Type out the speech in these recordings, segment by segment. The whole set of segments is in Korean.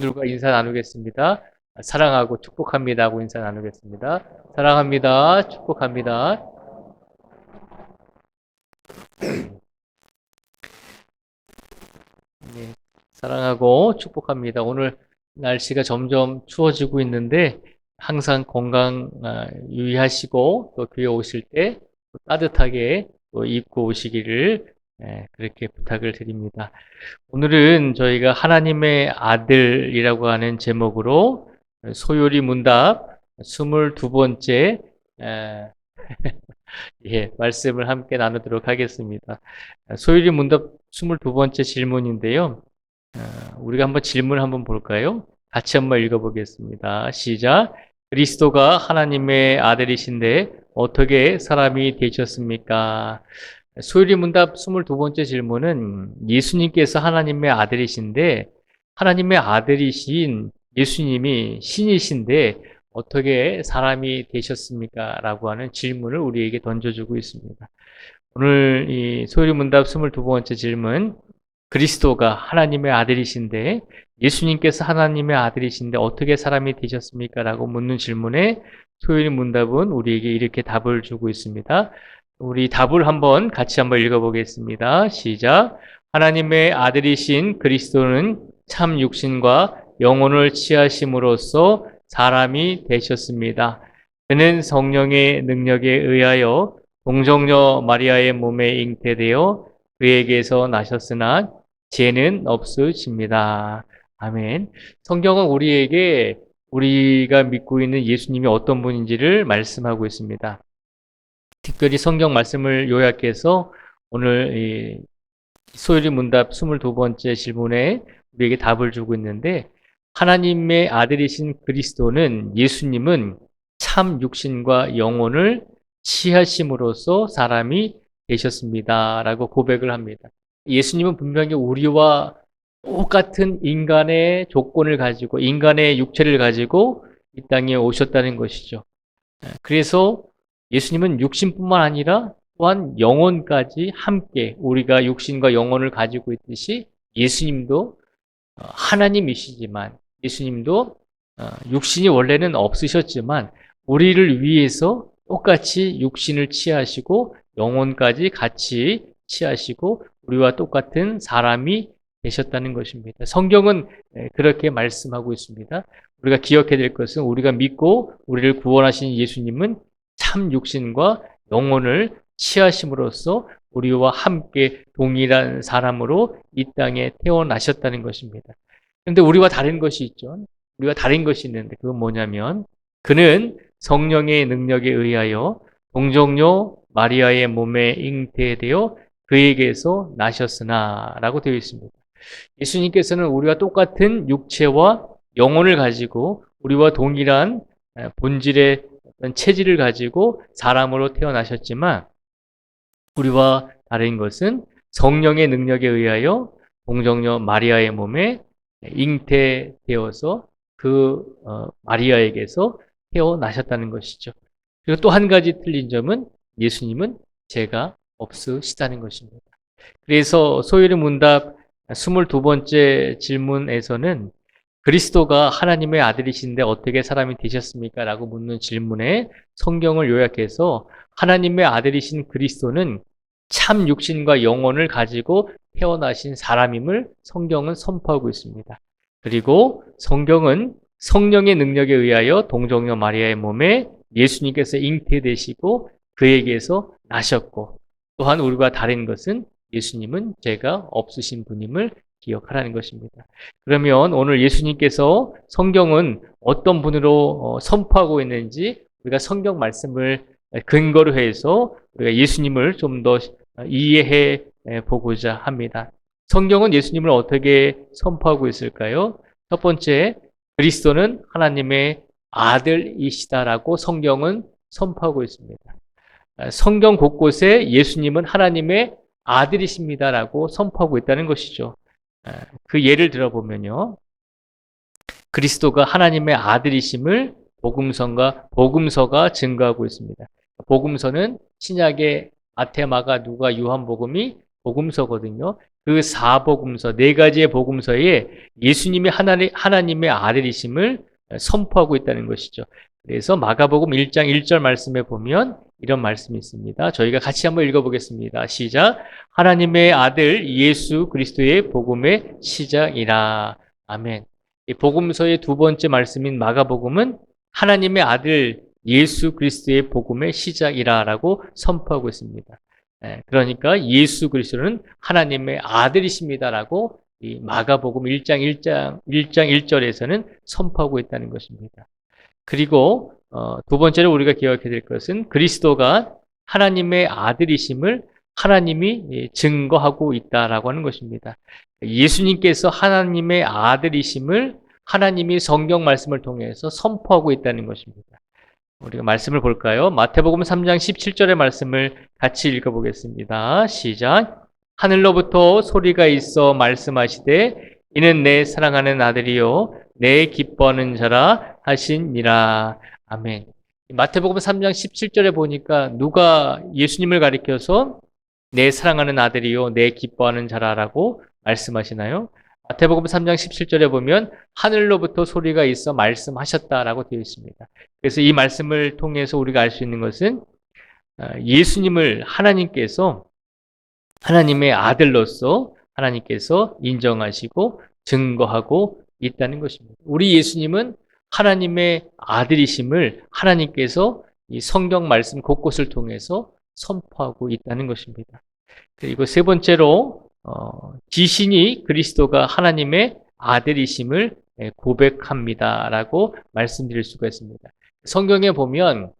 들과 인사 나누겠습니다. 사랑하고 축복합니다 하고 인사 나누겠습니다. 사랑합니다. 축복합니다. 네, 사랑하고 축복합니다. 오늘 날씨가 점점 추워지고 있는데 항상 건강 유의하시고 또 교회 오실 때 따뜻하게 또 입고 오시기를 그렇게 부탁을 드립니다. 오늘은 저희가 하나님의 아들이라고 하는 제목으로 소요리 문답 22번째 말씀을 함께 나누도록 하겠습니다. 소요리 문답 22번째 질문인데요. 우리가 한번 질문을 한번 볼까요? 같이 한번 읽어보겠습니다. 시작. 그리스도가 하나님의 아들이신데 어떻게 사람이 되셨습니까? 소요리 문답 22번째 질문은 예수님께서 하나님의 아들이신데 하나님의 아들이신 예수님이 신이신데 어떻게 사람이 되셨습니까? 라고 하는 질문을 우리에게 던져주고 있습니다. 오늘 이 소요리 문답 22번째 질문, 그리스도가 하나님의 아들이신데 예수님께서 하나님의 아들이신데 어떻게 사람이 되셨습니까? 라고 묻는 질문에 소요리 문답은 우리에게 이렇게 답을 주고 있습니다. 우리 답을 같이 한번 읽어보겠습니다. 시작. 하나님의 아들이신 그리스도는 참 육신과 영혼을 취하심으로써 사람이 되셨습니다. 그는 성령의 능력에 의하여 동정녀 마리아의 몸에 잉태되어 그에게서 나셨으나 죄는 없으십니다. 아멘. 성경은 우리에게 우리가 믿고 있는 예수님이 어떤 분인지를 말씀하고 있습니다. 특별히 성경 말씀을 요약해서 오늘 이 소요리 문답 22번째 질문에 우리에게 답을 주고 있는데, 하나님의 아들이신 그리스도는, 예수님은 참 육신과 영혼을 취하심으로써 사람이 되셨습니다 라고 고백을 합니다. 예수님은 분명히 우리와 똑같은 인간의 조건을 가지고, 인간의 육체를 가지고 이 땅에 오셨다는 것이죠. 그래서 예수님은 육신뿐만 아니라 또한 영혼까지 함께, 우리가 육신과 영혼을 가지고 있듯이 예수님도 하나님이시지만, 예수님도 육신이 원래는 없으셨지만 우리를 위해서 똑같이 육신을 취하시고 영혼까지 같이 취하시고 우리와 똑같은 사람이 되셨다는 것입니다. 성경은 그렇게 말씀하고 있습니다. 우리가 기억해야 될 것은, 우리가 믿고 우리를 구원하신 예수님은 참 육신과 영혼을 취하심으로써 우리와 함께 동일한 사람으로 이 땅에 태어나셨다는 것입니다. 그런데 우리와 다른 것이 있죠. 우리가 다른 것이 있는데 그건 뭐냐면, 그는 성령의 능력에 의하여 동정녀 마리아의 몸에 잉태되어 그에게서 나셨으나 라고 되어 있습니다. 예수님께서는 우리와 똑같은 육체와 영혼을 가지고 우리와 동일한 본질의 체질을 가지고 사람으로 태어나셨지만, 우리와 다른 것은 성령의 능력에 의하여 동정녀 마리아의 몸에 잉태되어서 그 마리아에게서 태어나셨다는 것이죠. 그리고 또 한 가지 틀린 점은, 예수님은 죄가 없으시다는 것입니다. 그래서 소요리 문답 22번째 질문에서는 그리스도가 하나님의 아들이신데 어떻게 사람이 되셨습니까? 라고 묻는 질문에 성경을 요약해서, 하나님의 아들이신 그리스도는 참 육신과 영혼을 가지고 태어나신 사람임을 성경은 선포하고 있습니다. 그리고 성경은 성령의 능력에 의하여 동정녀 마리아의 몸에 예수님께서 잉태되시고 그에게서 나셨고, 또한 우리가 다른 것은 예수님은 죄가 없으신 분임을 기억하라는 것입니다. 그러면 오늘 예수님께서 성경은 어떤 분으로 선포하고 있는지 우리가 성경 말씀을 근거로 해서 우리가 예수님을 좀 더 이해해 보고자 합니다. 성경은 예수님을 어떻게 선포하고 있을까요? 첫 번째, 그리스도는 하나님의 아들이시다라고 성경은 선포하고 있습니다. 성경 곳곳에 예수님은 하나님의 아들이십니다라고 선포하고 있다는 것이죠. 그 예를 들어보면요, 그리스도가 하나님의 아들이심을 복음서가 증거하고 있습니다. 복음서는 신약의 마태, 마가, 누가, 요한복음이 복음서거든요. 그 사복음서, 네 가지의 복음서에 예수님이 하나님의 아들이심을 선포하고 있다는 것이죠. 그래서 마가복음 1장 1절 말씀에 보면 이런 말씀이 있습니다. 저희가 같이 한번 읽어보겠습니다. 시작. 하나님의 아들 예수 그리스도의 복음의 시작이라. 아멘. 이 복음서의 두 번째 말씀인 마가복음은 하나님의 아들 예수 그리스도의 복음의 시작이라라고 선포하고 있습니다. 그러니까 예수 그리스도는 하나님의 아들이십니다라고 이 마가복음 1장 1절에서는 선포하고 있다는 것입니다. 그리고 두 번째로 우리가 기억해야 될 것은 그리스도가 하나님의 아들이심을 하나님이 증거하고 있다라고 하는 것입니다. 예수님께서 하나님의 아들이심을 하나님이 성경 말씀을 통해서 선포하고 있다는 것입니다. 우리가 말씀을 볼까요? 마태복음 3장 17절의 말씀을 같이 읽어보겠습니다. 시작. 하늘로부터 소리가 있어 말씀하시되 이는 내 사랑하는 아들이요 내 기뻐하는 자라 하시니라. 아멘. 마태복음 3장 17절에 보니까 누가 예수님을 가리켜서 내 사랑하는 아들이요 내 기뻐하는 자라라고 말씀하시나요? 마태복음 3장 17절에 보면 하늘로부터 소리가 있어 말씀하셨다라고 되어 있습니다. 그래서 이 말씀을 통해서 우리가 알 수 있는 것은 예수님을 하나님께서 하나님의 아들로서 하나님께서 인정하시고 증거하고 있다는 것입니다. 우리 예수님은 하나님의 아들이심을 하나님께서 이 성경 말씀 곳곳을 통해서 선포하고 있다는 것입니다. 그리고 세 번째로 지신이 그리스도가 하나님의 아들이심을 고백합니다라고 말씀드릴 수가 있습니다. 성경에 보면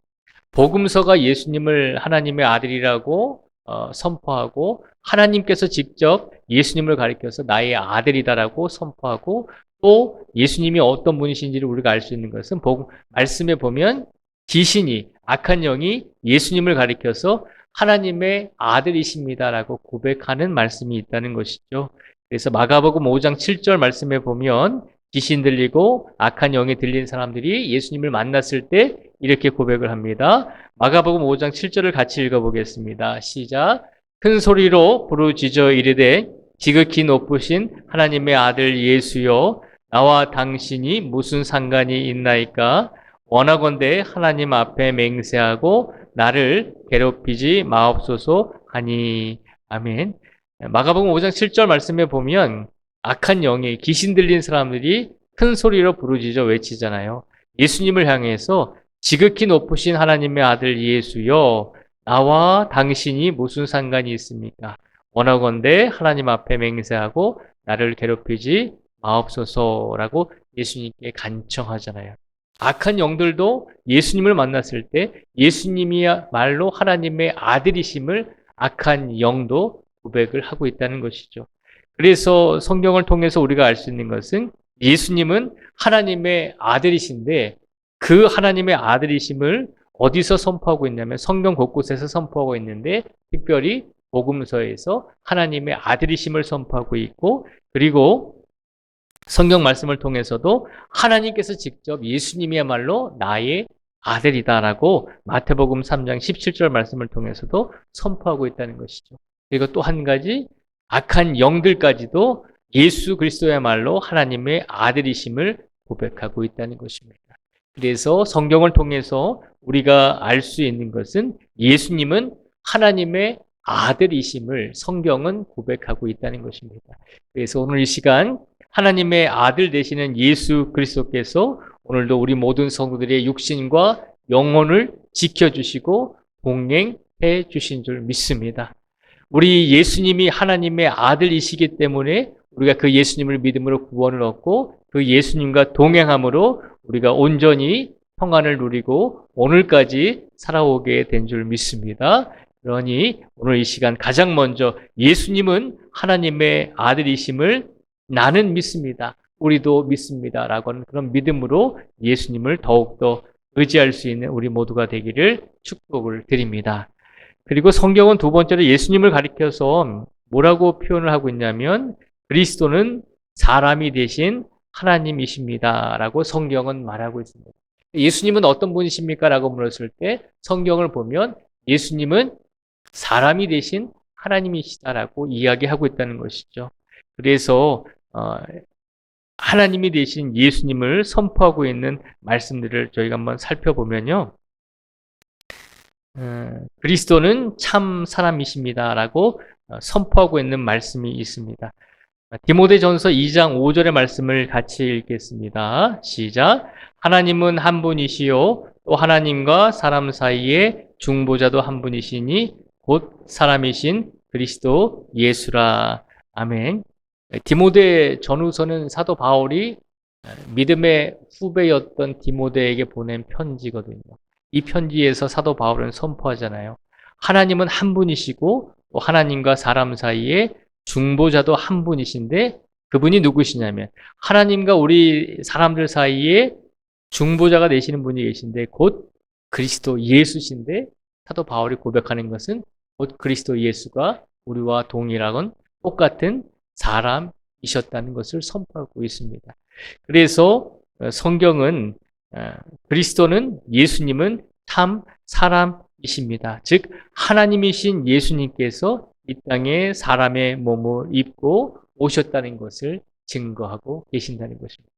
복음서가 예수님을 하나님의 아들이라고 선포하고 하나님께서 직접 예수님을 가리켜서 나의 아들이다라고 선포하고 또 예수님이 어떤 분이신지를 우리가 알 수 있는 것은 말씀에 보면 지신이 악한 영이 예수님을 가리켜서 하나님의 아들이십니다라고 고백하는 말씀이 있다는 것이죠. 그래서 마가복음 5장 7절 말씀에 보면 귀신 들리고 악한 영이 들린 사람들이 예수님을 만났을 때 이렇게 고백을 합니다. 마가복음 5장 7절을 같이 읽어보겠습니다. 시작. 큰 소리로 부르짖어 이르되 지극히 높으신 하나님의 아들 예수여 나와 당신이 무슨 상관이 있나이까? 원하건대 하나님 앞에 맹세하고 나를 괴롭히지 마옵소서 하니. 아멘. 마가복음 5장 7절 말씀에 보면 악한 영이 귀신 들린 사람들이 큰 소리로 부르짖어 외치잖아요. 예수님을 향해서 지극히 높으신 하나님의 아들 예수여 나와 당신이 무슨 상관이 있습니까? 원하건대 하나님 앞에 맹세하고 나를 괴롭히지 마옵소서라고 예수님께 간청하잖아요. 악한 영들도 예수님을 만났을 때 예수님이야말로 하나님의 아들이심을 악한 영도 고백을 하고 있다는 것이죠. 그래서 성경을 통해서 우리가 알 수 있는 것은 예수님은 하나님의 아들이신데 그 하나님의 아들이심을 어디서 선포하고 있냐면 성경 곳곳에서 선포하고 있는데 특별히 복음서에서 하나님의 아들이심을 선포하고 있고 그리고 성경 말씀을 통해서도 하나님께서 직접 예수님이야말로 나의 아들이다라고 마태복음 3장 17절 말씀을 통해서도 선포하고 있다는 것이죠. 그리고 또 한 가지 악한 영들까지도 예수 그리스도야말로 하나님의 아들이심을 고백하고 있다는 것입니다. 그래서 성경을 통해서 우리가 알 수 있는 것은 예수님은 하나님의 아들이심을 성경은 고백하고 있다는 것입니다. 그래서 오늘 이 시간 하나님의 아들 되시는 예수 그리스도께서 오늘도 우리 모든 성도들의 육신과 영혼을 지켜주시고 동행해 주신 줄 믿습니다. 우리 예수님이 하나님의 아들이시기 때문에 우리가 그 예수님을 믿음으로 구원을 얻고 그 예수님과 동행함으로 우리가 온전히 평안을 누리고 오늘까지 살아오게 된 줄 믿습니다. 그러니 오늘 이 시간 가장 먼저 예수님은 하나님의 아들이심을 나는 믿습니다. 우리도 믿습니다. 라고 하는 그런 믿음으로 예수님을 더욱더 의지할 수 있는 우리 모두가 되기를 축복을 드립니다. 그리고 성경은 두 번째로 예수님을 가리켜서 뭐라고 표현을 하고 있냐면 그리스도는 사람이 되신 하나님이십니다. 라고 성경은 말하고 있습니다. 예수님은 어떤 분이십니까? 라고 물었을 때 성경을 보면 예수님은 사람이 되신 하나님이시다라고 이야기하고 있다는 것이죠. 그래서 하나님이 되신 예수님을 선포하고 있는 말씀들을 저희가 한번 살펴보면요. 그리스도는 참 사람이십니다라고 선포하고 있는 말씀이 있습니다. 디모데전서 2장 5절의 말씀을 같이 읽겠습니다. 시작. 하나님은 한 분이시요 또 하나님과 사람 사이에 중보자도 한 분이시니 곧 사람이신 그리스도 예수라. 아멘. 디모데 전후서는 사도 바울이 믿음의 후배였던 디모데에게 보낸 편지거든요. 이 편지에서 사도 바울은 선포하잖아요. 하나님은 한 분이시고 또 하나님과 사람 사이에 중보자도 한 분이신데 그분이 누구시냐면 하나님과 우리 사람들 사이에 중보자가 되시는 분이 계신데 곧 그리스도 예수신데 사도 바울이 고백하는 것은 곧 그리스도 예수가 우리와 동일하건 똑같은 사람이셨다는 것을 선포하고 있습니다. 그래서 성경은 그리스도는 예수님은 참 사람이십니다. 즉 하나님이신 예수님께서 이 땅에 사람의 몸을 입고 오셨다는 것을 증거하고 계신다는 것입니다.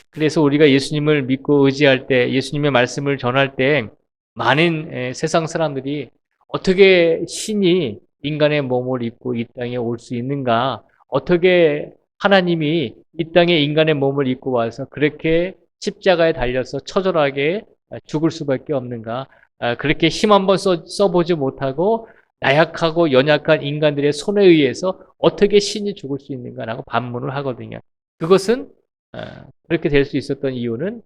그래서 우리가 예수님을 믿고 의지할 때, 예수님의 말씀을 전할 때 많은 세상 사람들이 어떻게 신이 인간의 몸을 입고 이 땅에 올 수 있는가? 어떻게 하나님이 이 땅에 인간의 몸을 입고 와서 그렇게 십자가에 달려서 처절하게 죽을 수밖에 없는가? 그렇게 힘 한번 써보지 못하고 나약하고 연약한 인간들의 손에 의해서 어떻게 신이 죽을 수 있는가라고 반문을 하거든요. 그것은 그렇게 될 수 있었던 이유는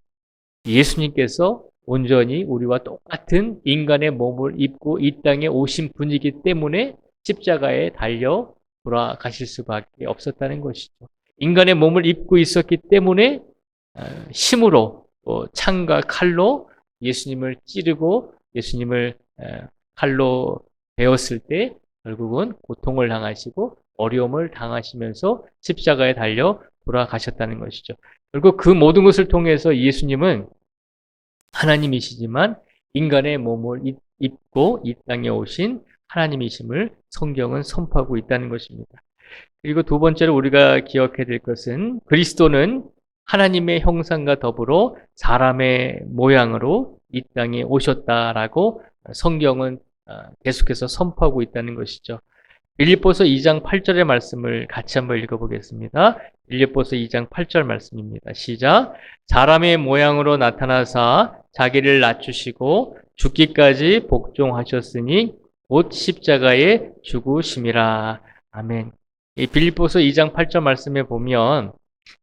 예수님께서 온전히 우리와 똑같은 인간의 몸을 입고 이 땅에 오신 분이기 때문에 십자가에 달려 돌아가실 수밖에 없었다는 것이죠. 인간의 몸을 입고 있었기 때문에 힘으로 창과 칼로 예수님을 찌르고 예수님을 칼로 베었을 때 결국은 고통을 당하시고 어려움을 당하시면서 십자가에 달려 돌아가셨다는 것이죠. 결국 그 모든 것을 통해서 예수님은 하나님이시지만 인간의 몸을 입고 이 땅에 오신 하나님이심을 성경은 선포하고 있다는 것입니다. 그리고 두 번째로 우리가 기억해야 될 것은 그리스도는 하나님의 형상과 더불어 사람의 모양으로 이 땅에 오셨다라고 성경은 계속해서 선포하고 있다는 것이죠. 빌립보서 2장 8절의 말씀을 같이 한번 읽어보겠습니다. 빌립보서 2장 8절 말씀입니다. 시작. 사람의 모양으로 나타나사 자기를 낮추시고 죽기까지 복종하셨으니 곧 십자가에 죽으심이라. 아멘. 이 빌립보서 2장 8절 말씀에 보면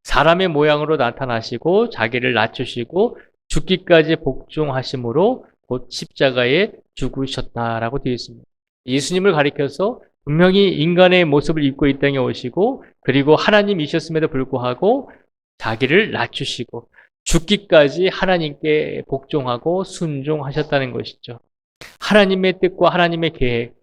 사람의 모양으로 나타나시고 자기를 낮추시고 죽기까지 복종하심으로 곧 십자가에 죽으셨다라고 되어 있습니다. 예수님을 가리켜서 분명히 인간의 모습을 입고 이 땅에 오시고 그리고 하나님이셨음에도 불구하고 자기를 낮추시고 죽기까지 하나님께 복종하고 순종하셨다는 것이죠. 하나님의 뜻과 하나님의 계획,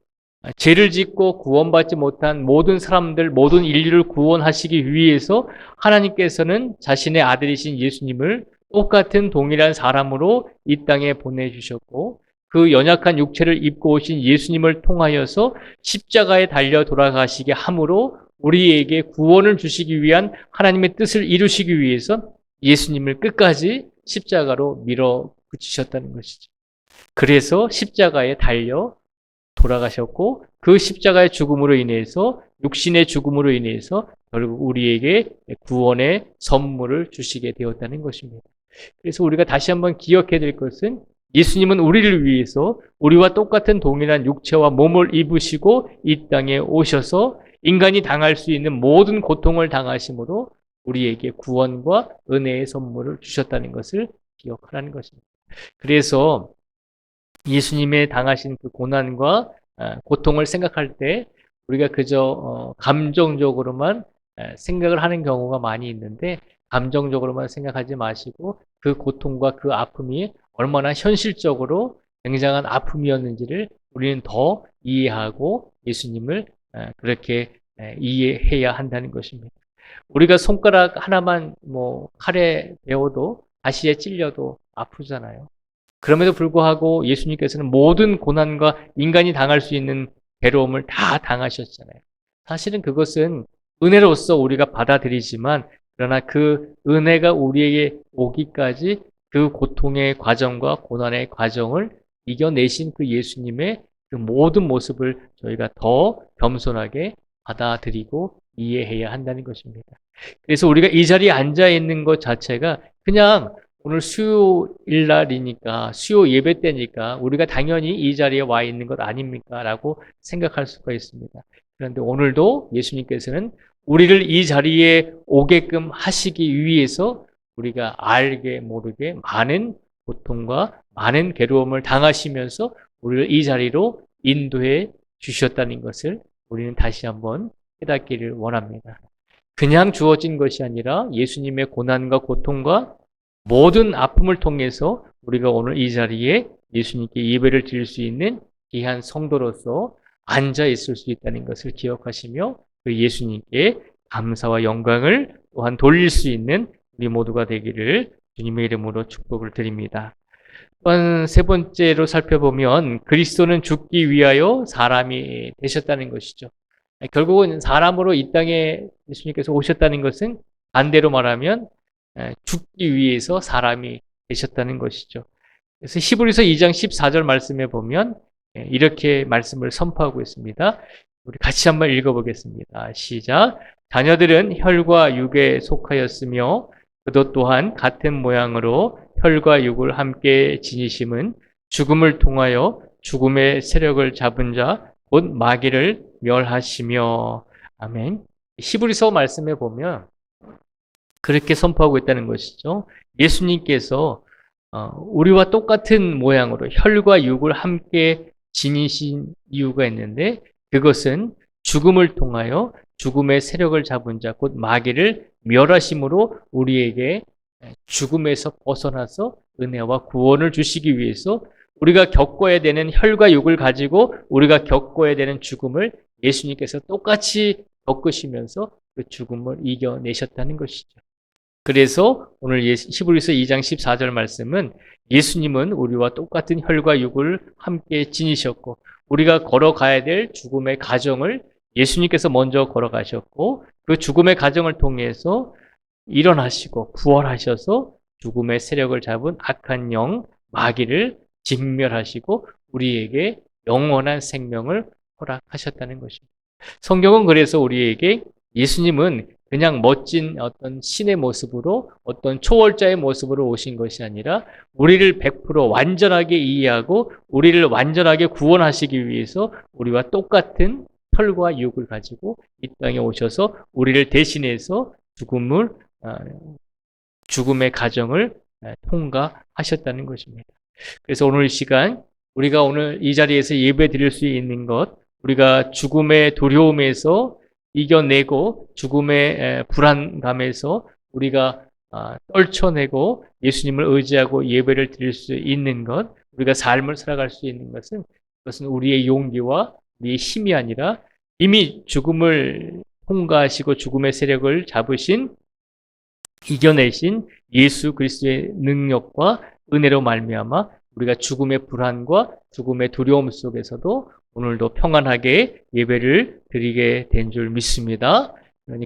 죄를 짓고 구원받지 못한 모든 사람들, 모든 인류를 구원하시기 위해서 하나님께서는 자신의 아들이신 예수님을 똑같은 동일한 사람으로 이 땅에 보내주셨고 그 연약한 육체를 입고 오신 예수님을 통하여서 십자가에 달려 돌아가시게 함으로 우리에게 구원을 주시기 위한 하나님의 뜻을 이루시기 위해서 예수님을 끝까지 십자가로 밀어붙이셨다는 것이죠. 그래서 십자가에 달려 돌아가셨고 그 십자가의 죽음으로 인해서 육신의 죽음으로 인해서 결국 우리에게 구원의 선물을 주시게 되었다는 것입니다. 그래서 우리가 다시 한번 기억해야 될 것은 예수님은 우리를 위해서 우리와 똑같은 동일한 육체와 몸을 입으시고 이 땅에 오셔서 인간이 당할 수 있는 모든 고통을 당하심으로 우리에게 구원과 은혜의 선물을 주셨다는 것을 기억하라는 것입니다. 그래서 예수님의 당하신 그 고난과 고통을 생각할 때 우리가 그저 감정적으로만 생각을 하는 경우가 많이 있는데 감정적으로만 생각하지 마시고 그 고통과 그 아픔이 얼마나 현실적으로 굉장한 아픔이었는지를 우리는 더 이해하고 예수님을 그렇게 이해해야 한다는 것입니다. 우리가 손가락 하나만 칼에 베어도 가시에 찔려도 아프잖아요. 그럼에도 불구하고 예수님께서는 모든 고난과 인간이 당할 수 있는 괴로움을 다 당하셨잖아요. 사실은 그것은 은혜로서 우리가 받아들이지만 그러나 그 은혜가 우리에게 오기까지 그 고통의 과정과 고난의 과정을 이겨내신 그 예수님의 그 모든 모습을 저희가 더 겸손하게 받아들이고 이해해야 한다는 것입니다. 그래서 우리가 이 자리에 앉아 있는 것 자체가 그냥 오늘 수요일 날이니까 수요 예배 때니까 우리가 당연히 이 자리에 와 있는 것 아닙니까? 라고 생각할 수가 있습니다. 그런데 오늘도 예수님께서는 우리를 이 자리에 오게끔 하시기 위해서 우리가 알게 모르게 많은 고통과 많은 괴로움을 당하시면서 우리를 이 자리로 인도해 주셨다는 것을 우리는 다시 한번 깨닫기를 원합니다. 그냥 주어진 것이 아니라 예수님의 고난과 고통과 모든 아픔을 통해서 우리가 오늘 이 자리에 예수님께 예배를 드릴 수 있는 귀한 성도로서 앉아 있을 수 있다는 것을 기억하시며 그 예수님께 감사와 영광을 또한 돌릴 수 있는 우리 모두가 되기를 주님의 이름으로 축복을 드립니다. 또한 세 번째로 살펴보면 그리스도는 죽기 위하여 사람이 되셨다는 것이죠. 결국은 사람으로 이 땅에 예수님께서 오셨다는 것은 반대로 말하면 죽기 위해서 사람이 되셨다는 것이죠. 그래서 히브리서 2장 14절 말씀에 보면 이렇게 말씀을 선포하고 있습니다. 우리 같이 한번 읽어보겠습니다. 시작. 자녀들은 혈과 육에 속하였으며 그도 또한 같은 모양으로 혈과 육을 함께 지니심은 죽음을 통하여 죽음의 세력을 잡은 자 곧 마귀를 멸하시며. 아멘. 히브리서 말씀에 보면 그렇게 선포하고 있다는 것이죠. 예수님께서 우리와 똑같은 모양으로 혈과 육을 함께 지니신 이유가 있는데 그것은 죽음을 통하여 죽음의 세력을 잡은 자 곧 마귀를 멸하심으로 우리에게 죽음에서 벗어나서 은혜와 구원을 주시기 위해서 우리가 겪어야 되는 혈과 육을 가지고 우리가 겪어야 되는 죽음을 예수님께서 똑같이 겪으시면서 그 죽음을 이겨내셨다는 것이죠. 그래서 오늘 히브리서 2장 14절 말씀은 예수님은 우리와 똑같은 혈과 육을 함께 지니셨고 우리가 걸어가야 될 죽음의 과정을 예수님께서 먼저 걸어가셨고 그 죽음의 과정을 통해서 일어나시고 부활하셔서 죽음의 세력을 잡은 악한 영 마귀를 진멸하시고 우리에게 영원한 생명을 허락하셨다는 것입니다. 성경은 그래서 우리에게 예수님은 그냥 멋진 어떤 신의 모습으로 어떤 초월자의 모습으로 오신 것이 아니라 우리를 100% 완전하게 이해하고 우리를 완전하게 구원하시기 위해서 우리와 똑같은 혈과 육을 가지고 이 땅에 오셔서 우리를 대신해서 죽음의 과정을 통과하셨다는 것입니다. 그래서 오늘 이 시간 우리가 오늘 이 자리에서 예배 드릴 수 있는 것 우리가 죽음의 두려움에서 이겨내고 죽음의 불안감에서 우리가 떨쳐내고 예수님을 의지하고 예배를 드릴 수 있는 것 우리가 삶을 살아갈 수 있는 것은 그것은 우리의 용기와 우리의 힘이 아니라 이미 죽음을 통과하시고 죽음의 세력을 잡으신 이겨내신 예수 그리스도의 능력과 은혜로 말미암아 우리가 죽음의 불안과 죽음의 두려움 속에서도 오늘도 평안하게 예배를 드리게 된 줄 믿습니다.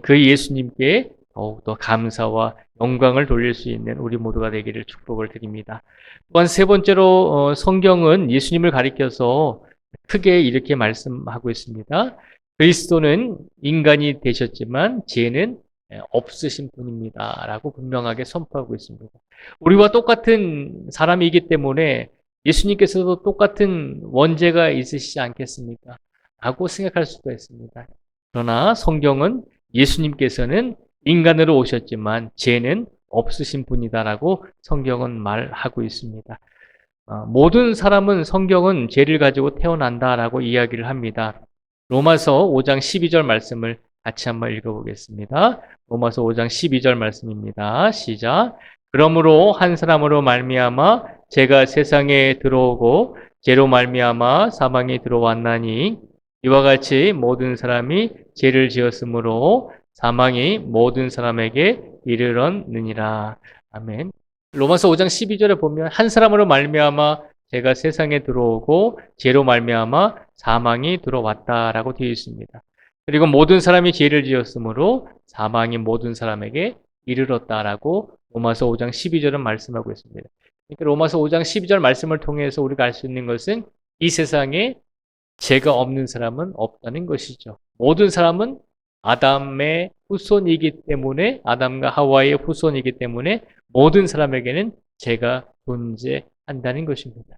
그 예수님께 더욱더 감사와 영광을 돌릴 수 있는 우리 모두가 되기를 축복을 드립니다. 또한 세 번째로 성경은 예수님을 가리켜서 크게 이렇게 말씀하고 있습니다. 그리스도는 인간이 되셨지만 죄는 없으신 분입니다. 라고 분명하게 선포하고 있습니다. 우리와 똑같은 사람이기 때문에 예수님께서도 똑같은 원죄가 있으시지 않겠습니까? 라고 생각할 수가 있습니다. 그러나 성경은 예수님께서는 인간으로 오셨지만 죄는 없으신 분이다라고 성경은 말하고 있습니다. 모든 사람은 성경은 죄를 가지고 태어난다라고 이야기를 합니다. 로마서 5장 12절 말씀을 같이 한번 읽어보겠습니다. 로마서 5장 12절 말씀입니다. 시작. 그러므로 한 사람으로 말미암아 죄가 세상에 들어오고 죄로 말미암아 사망이 들어왔나니 이와 같이 모든 사람이 죄를 지었으므로 사망이 모든 사람에게 이르렀느니라. 아멘. 로마서 5장 12절에 보면 한 사람으로 말미암아 제가 세상에 들어오고 죄로 말미암아 사망이 들어왔다라고 되어 있습니다. 그리고 모든 사람이 죄를 지었으므로 사망이 모든 사람에게 이르렀다라고 로마서 5장 12절은 말씀하고 있습니다. 그러니까 로마서 5장 12절 말씀을 통해서 우리가 알 수 있는 것은 이 세상에 죄가 없는 사람은 없다는 것이죠. 모든 사람은 아담의 후손이기 때문에, 아담과 하와의 후손이기 때문에 모든 사람에게는 죄가 존재한다는 것입니다.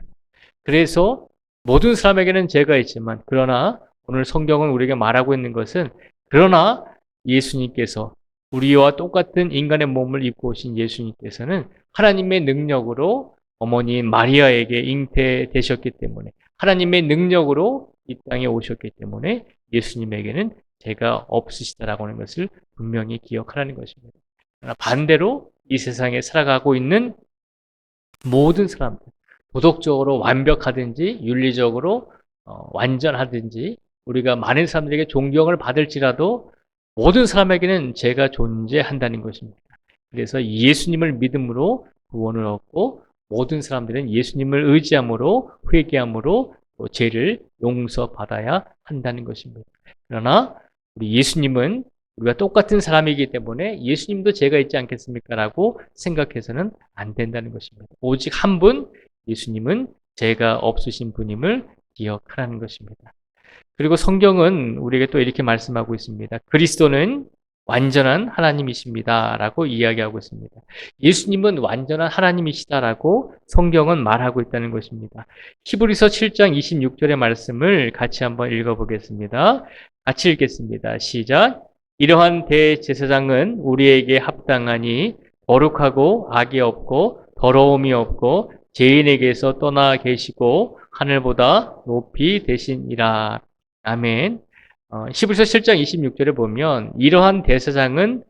그래서 모든 사람에게는 죄가 있지만, 그러나 오늘 성경은 우리에게 말하고 있는 것은, 그러나 예수님께서, 우리와 똑같은 인간의 몸을 입고 오신 예수님께서는 하나님의 능력으로 어머니인 마리아에게 잉태되셨기 때문에, 하나님의 능력으로 이 땅에 오셨기 때문에 예수님에게는 죄가 없으시다라고 하는 것을 분명히 기억하라는 것입니다. 그러나 반대로 이 세상에 살아가고 있는 모든 사람들, 도덕적으로 완벽하든지 윤리적으로 완전하든지 우리가 많은 사람들에게 존경을 받을지라도 모든 사람에게는 죄가 존재한다는 것입니다. 그래서 예수님을 믿음으로 구원을 얻고 모든 사람들은 예수님을 의지함으로 회개함으로 죄를 용서받아야 한다는 것입니다. 그러나 우리 예수님은 우리가 똑같은 사람이기 때문에 예수님도 죄가 있지 않겠습니까? 라고 생각해서는 안 된다는 것입니다. 오직 한 분, 예수님은 죄가 없으신 분임을 기억하라는 것입니다. 그리고 성경은 우리에게 또 이렇게 말씀하고 있습니다. 그리스도는 완전한 하나님이십니다. 라고 이야기하고 있습니다. 예수님은 완전한 하나님이시다라고 성경은 말하고 있다는 것입니다. 히브리서 7장 26절의 말씀을 같이 한번 읽어보겠습니다. 같이 읽겠습니다. 시작. 이러한 대제사장은 우리에게 합당하니 거룩하고 악이 없고 더러움이 없고 죄인에게서 떠나 계시고 하늘보다 높이 되시니라. 아멘. 히브리서 7장 26절에 보면 이러한 대제사장은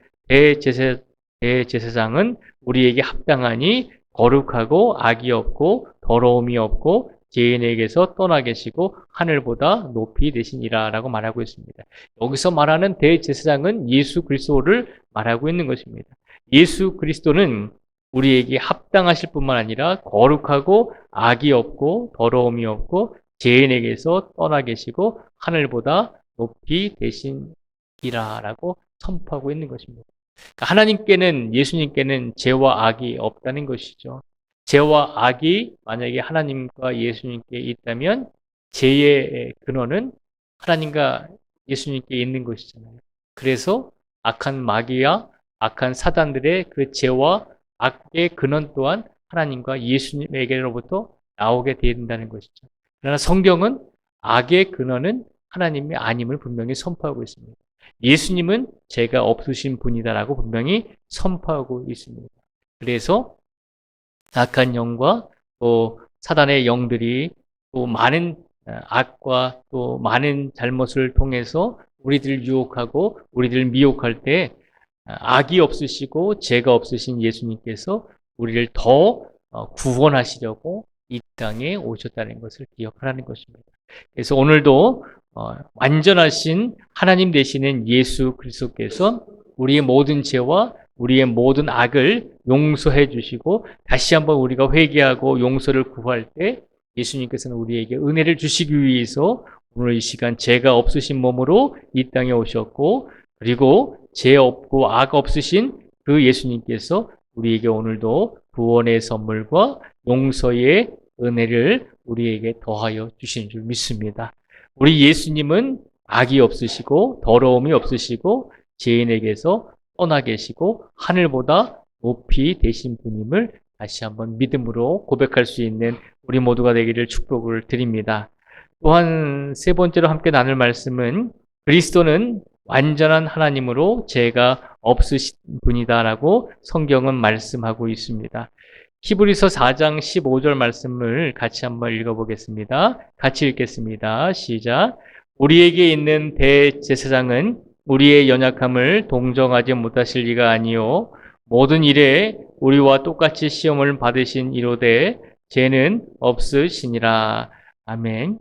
우리에게 합당하니 거룩하고 악이 없고 더러움이 없고 죄인에게서 떠나 계시고 하늘보다 높이 되시니라 라고 말하고 있습니다. 여기서 말하는 대제사장은 예수 그리스도를 말하고 있는 것입니다. 예수 그리스도는 우리에게 합당하실 뿐만 아니라 거룩하고 악이 없고 더러움이 없고 죄인에게서 떠나 계시고 하늘보다 높이 되시니라라고 선포하고 있는 것입니다. 그러니까 하나님께는, 예수님께는 죄와 악이 없다는 것이죠. 죄와 악이 만약에 하나님과 예수님께 있다면 죄의 근원은 하나님과 예수님께 있는 것이잖아요. 그래서 악한 마귀와 악한 사단들의 그 죄와 악의 근원 또한 하나님과 예수님에게로부터 나오게 된다는 것이죠. 그러나 성경은 악의 근원은 하나님이 아님을 분명히 선포하고 있습니다. 예수님은 죄가 없으신 분이다라고 분명히 선포하고 있습니다. 그래서 악한 영과 또 사단의 영들이 또 많은 악과 또 많은 잘못을 통해서 우리들을 유혹하고 우리들을 미혹할 때 악이 없으시고 죄가 없으신 예수님께서 우리를 더 구원하시려고 이 땅에 오셨다는 것을 기억하라는 것입니다. 그래서 오늘도 완전하신 하나님 되시는 예수 그리스도께서 우리의 모든 죄와 우리의 모든 악을 용서해 주시고 다시 한번 우리가 회개하고 용서를 구할 때 예수님께서는 우리에게 은혜를 주시기 위해서 오늘 이 시간 죄가 없으신 몸으로 이 땅에 오셨고 그리고 죄 없고 악 없으신 그 예수님께서 우리에게 오늘도 구원의 선물과 용서의 은혜를 우리에게 더하여 주신 줄 믿습니다. 우리 예수님은 악이 없으시고 더러움이 없으시고 죄인에게서 떠나 계시고 하늘보다 높이 되신 분임을 다시 한번 믿음으로 고백할 수 있는 우리 모두가 되기를 축복을 드립니다. 또한 세 번째로 함께 나눌 말씀은 그리스도는 완전한 하나님으로 죄가 없으신 분이다라고 성경은 말씀하고 있습니다. 히브리서 4장 15절 말씀을 같이 한번 읽어보겠습니다. 같이 읽겠습니다. 시작. 우리에게 있는 대제사장은 우리의 연약함을 동정하지 못하실 리가 아니요 모든 일에 우리와 똑같이 시험을 받으신 이로되 죄는 없으시니라. 아멘.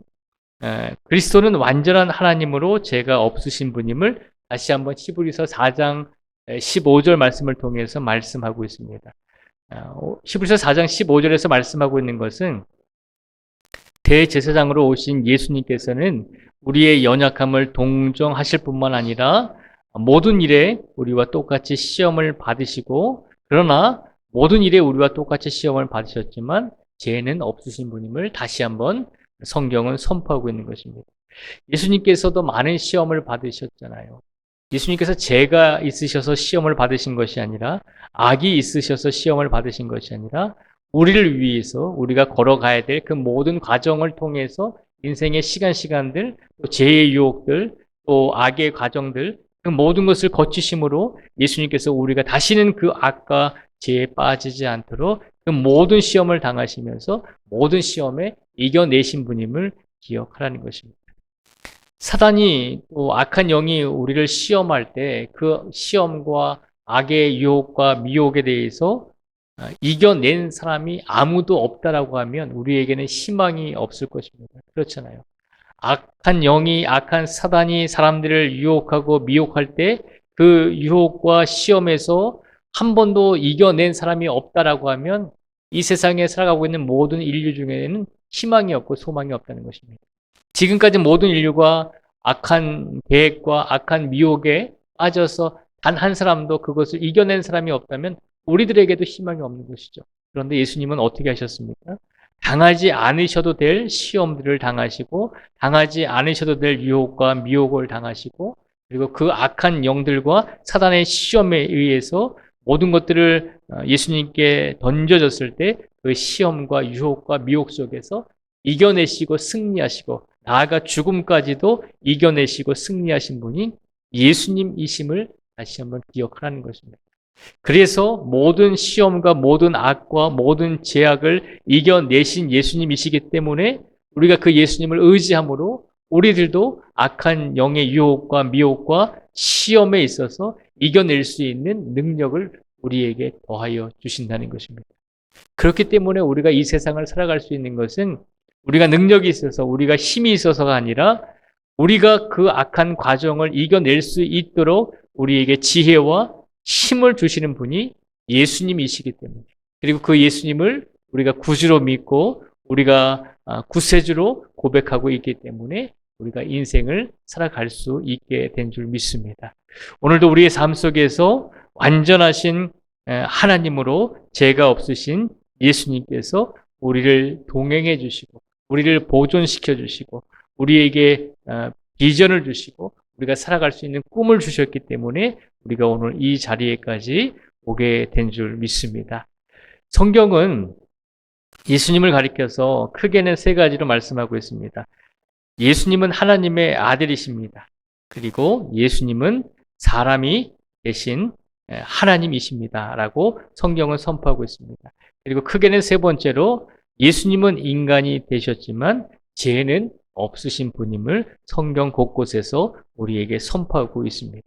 그리스도는 완전한 하나님으로 죄가 없으신 분임을 다시 한번 히브리서 4장 15절 말씀을 통해서 말씀하고 있습니다. 히브리서 4장 15절에서 말씀하고 있는 것은 대제사장으로 오신 예수님께서는 우리의 연약함을 동정하실 뿐만 아니라 모든 일에 우리와 똑같이 시험을 받으시고, 그러나 모든 일에 우리와 똑같이 시험을 받으셨지만 죄는 없으신 분임을 다시 한번 성경은 선포하고 있는 것입니다. 예수님께서도 많은 시험을 받으셨잖아요. 예수님께서 죄가 있으셔서 시험을 받으신 것이 아니라, 악이 있으셔서 시험을 받으신 것이 아니라, 우리를 위해서 우리가 걸어가야 될 그 모든 과정을 통해서 인생의 시간들, 또 죄의 유혹들, 또 악의 과정들, 그 모든 것을 거치심으로 예수님께서 우리가 다시는 그 악과 죄에 빠지지 않도록 그 모든 시험을 당하시면서 모든 시험에 이겨내신 분임을 기억하라는 것입니다. 사단이 또 악한 영이 우리를 시험할 때 그 시험과 악의 유혹과 미혹에 대해서 이겨낸 사람이 아무도 없다라고 하면 우리에게는 희망이 없을 것입니다. 그렇잖아요. 악한 영이, 악한 사단이 사람들을 유혹하고 미혹할 때 그 유혹과 시험에서 한 번도 이겨낸 사람이 없다라고 하면 이 세상에 살아가고 있는 모든 인류 중에는 희망이 없고 소망이 없다는 것입니다. 지금까지 모든 인류가 악한 계획과 악한 미혹에 빠져서 단 한 사람도 그것을 이겨낸 사람이 없다면 우리들에게도 희망이 없는 것이죠. 그런데 예수님은 어떻게 하셨습니까? 당하지 않으셔도 될 시험들을 당하시고, 당하지 않으셔도 될 유혹과 미혹을 당하시고, 그리고 그 악한 영들과 사단의 시험에 의해서 모든 것들을 예수님께 던져졌을 때 그 시험과 유혹과 미혹 속에서 이겨내시고 승리하시고, 나아가 죽음까지도 이겨내시고 승리하신 분이 예수님이심을 다시 한번 기억하라는 것입니다. 그래서 모든 시험과 모든 악과 모든 제약을 이겨내신 예수님이시기 때문에 우리가 그 예수님을 의지함으로 우리들도 악한 영의 유혹과 미혹과 시험에 있어서 이겨낼 수 있는 능력을 우리에게 더하여 주신다는 것입니다. 그렇기 때문에 우리가 이 세상을 살아갈 수 있는 것은 우리가 능력이 있어서, 우리가 힘이 있어서가 아니라 우리가 그 악한 과정을 이겨낼 수 있도록 우리에게 지혜와 힘을 주시는 분이 예수님이시기 때문에, 그리고 그 예수님을 우리가 구주로 믿고 우리가 구세주로 고백하고 있기 때문에 우리가 인생을 살아갈 수 있게 된 줄 믿습니다. 오늘도 우리의 삶 속에서 완전하신 하나님으로 죄가 없으신 예수님께서 우리를 동행해 주시고 우리를 보존시켜 주시고 우리에게 비전을 주시고 우리가 살아갈 수 있는 꿈을 주셨기 때문에 우리가 오늘 이 자리에까지 오게 된 줄 믿습니다. 성경은 예수님을 가리켜서 크게는 세 가지로 말씀하고 있습니다. 예수님은 하나님의 아들이십니다. 그리고 예수님은 사람이 대신 하나님이십니다. 라고 성경은 선포하고 있습니다. 그리고 크게는 세 번째로 예수님은 인간이 되셨지만 죄는 없으신 분임을 성경 곳곳에서 우리에게 선포하고 있습니다.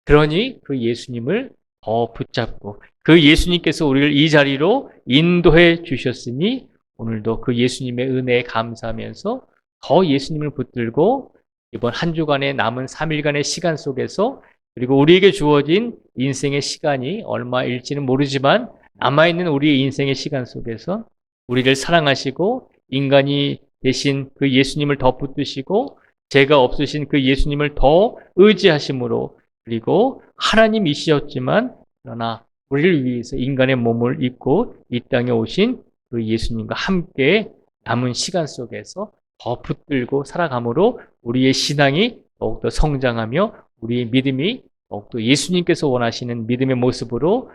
그러니 그 예수님을 더 붙잡고 그 예수님께서 우리를 이 자리로 인도해 주셨으니 오늘도 그 예수님의 은혜에 감사하면서 더 예수님을 붙들고 이번 한 주간의 남은 3일간의 시간 속에서 그리고 우리에게 주어진 인생의 시간이 얼마일지는 모르지만 남아있는 우리의 인생의 시간 속에서 우리를 사랑하시고 인간이 대신 그 예수님을 더 붙드시고 죄가 없으신 그 예수님을 더 의지하심으로 그리고 하나님이시었지만 그러나 우리를 위해서 인간의 몸을 입고 이 땅에 오신 그 예수님과 함께 남은 시간 속에서 더 붙들고 살아감으로 우리의 신앙이 더욱더 성장하며 우리의 믿음이 더욱더 예수님께서 원하시는 믿음의 모습으로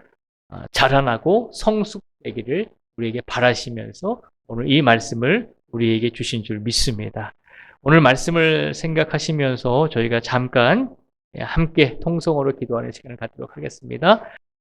자라나고 성숙되기를 우리에게 바라시면서 오늘 이 말씀을 우리에게 주신 줄 믿습니다. 오늘 말씀을 생각하시면서 저희가 잠깐 함께 통성으로 기도하는 시간을 갖도록 하겠습니다.